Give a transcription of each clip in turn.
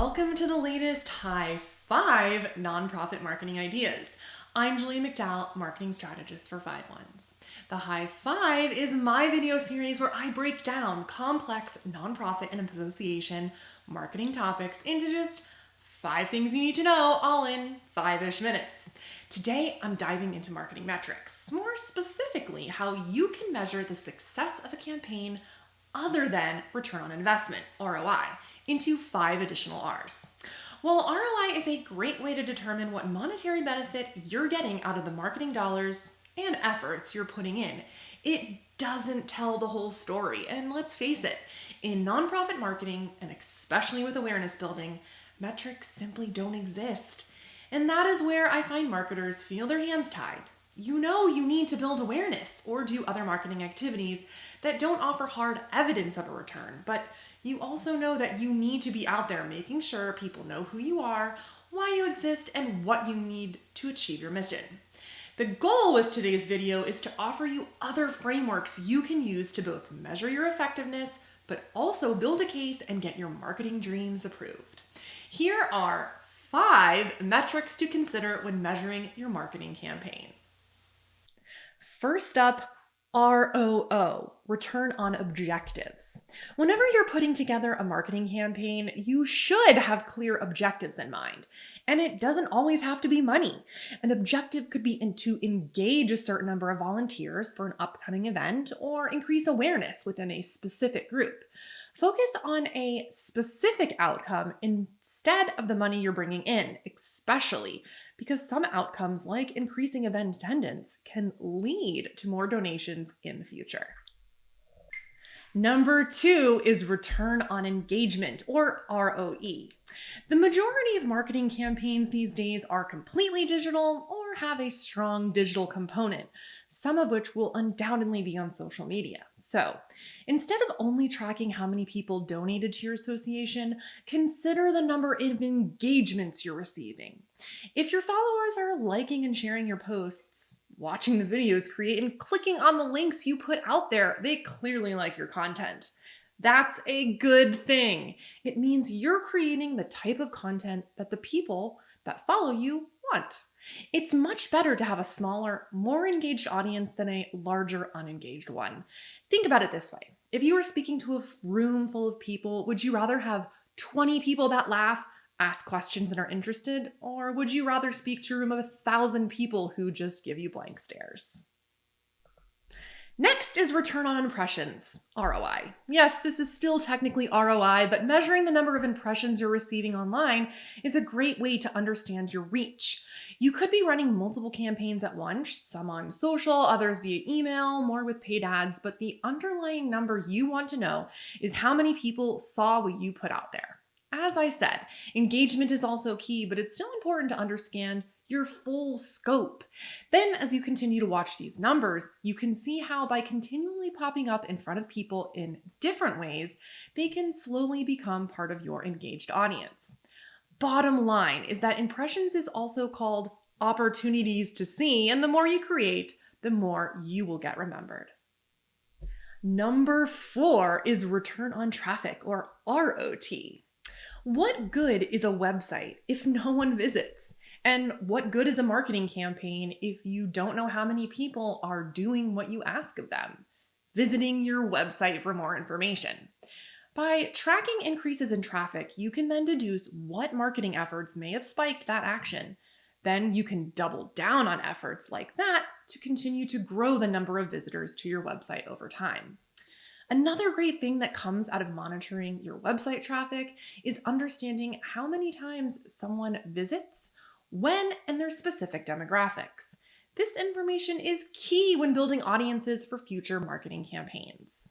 welcome to the latest High 5 nonprofit marketing ideas. I'm Julia McDowell, marketing strategist for 5-1s. The High 5 is my video series where I break down complex nonprofit and association marketing topics into just 5 things you need to know, all in 5-ish minutes. Today, I'm diving into marketing metrics, more specifically how you can measure the success of a campaign other than return on investment, ROI, into 5 additional R's. While ROI is a great way to determine what monetary benefit you're getting out of the marketing dollars and efforts you're putting in, it doesn't tell the whole story. And let's face it, in nonprofit marketing, and especially with awareness building, metrics simply don't exist. And that is where I find marketers feel their hands tied. You know you need to build awareness or do other marketing activities that don't offer hard evidence of a return, but you also know that you need to be out there making sure people know who you are, why you exist, and what you need to achieve your mission. The goal with today's video is to offer you other frameworks you can use to both measure your effectiveness, but also build a case and get your marketing dreams approved. Here are 5 metrics to consider when measuring your marketing campaign. First up, ROO, return on objectives. Whenever you're putting together a marketing campaign, you should have clear objectives in mind. And it doesn't always have to be money. An objective could be to engage a certain number of volunteers for an upcoming event or increase awareness within a specific group. Focus on a specific outcome instead of the money you're bringing in, especially because some outcomes like increasing event attendance can lead to more donations in the future. Number 2 is return on engagement, or ROE. The majority of marketing campaigns these days are completely digital or have a strong digital component, some of which will undoubtedly be on social media. So instead of only tracking how many people donated to your association, consider the number of engagements you're receiving. If your followers are liking and sharing your posts, watching the videos create, and clicking on the links you put out there, they clearly like your content. That's a good thing. It means you're creating the type of content that the people that follow you want. It's much better to have a smaller, more engaged audience than a larger, unengaged one. Think about it this way. If you were speaking to a room full of people, would you rather have 20 people that laugh, ask questions, and are interested? Or would you rather speak to a room of 1,000 people who just give you blank stares? Next is return on impressions, ROI. Yes, this is still technically ROI, but measuring the number of impressions you're receiving online is a great way to understand your reach. You could be running multiple campaigns at once, some on social, others via email, more with paid ads, but the underlying number you want to know is how many people saw what you put out there. As I said, engagement is also key, but it's still important to understand your full scope. Then, as you continue to watch these numbers, you can see how by continually popping up in front of people in different ways, they can slowly become part of your engaged audience. Bottom line is that impressions is also called opportunities to see, and the more you create, the more you will get remembered. Number 4 is return on traffic, or ROT. What good is a website if no one visits? And what good is a marketing campaign if you don't know how many people are doing what you ask of them, visiting your website for more information? By tracking increases in traffic, you can then deduce what marketing efforts may have spiked that action. Then you can double down on efforts like that to continue to grow the number of visitors to your website over time. Another great thing that comes out of monitoring your website traffic is understanding how many times someone visits, when, and their specific demographics. This information is key when building audiences for future marketing campaigns.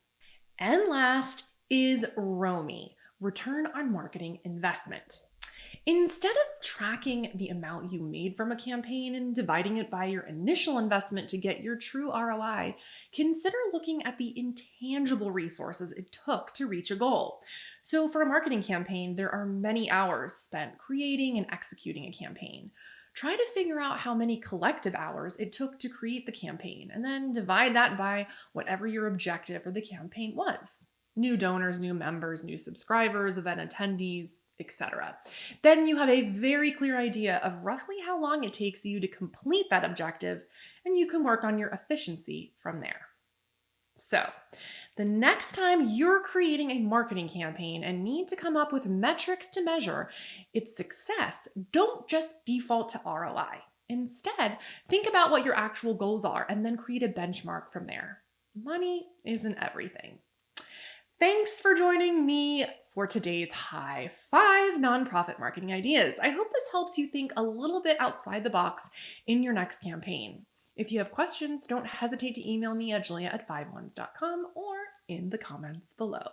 And last is ROMI, return on marketing investment. Instead of tracking the amount you made from a campaign and dividing it by your initial investment to get your true ROI, consider looking at the intangible resources it took to reach a goal. So for a marketing campaign, there are many hours spent creating and executing a campaign. Try to figure out how many collective hours it took to create the campaign, and then divide that by whatever your objective for the campaign was. new donors, new members, new subscribers, event attendees, etc. Then you have a very clear idea of roughly how long it takes you to complete that objective, and you can work on your efficiency from there. So, the next time you're creating a marketing campaign and need to come up with metrics to measure its success, don't just default to ROI. Instead, think about what your actual goals are and then create a benchmark from there. Money isn't everything. Thanks for joining me for today's High 5 Nonprofit Marketing Ideas. I hope this helps you think a little bit outside the box in your next campaign. If you have questions, don't hesitate to email me at julia@5ones.com or in the comments below.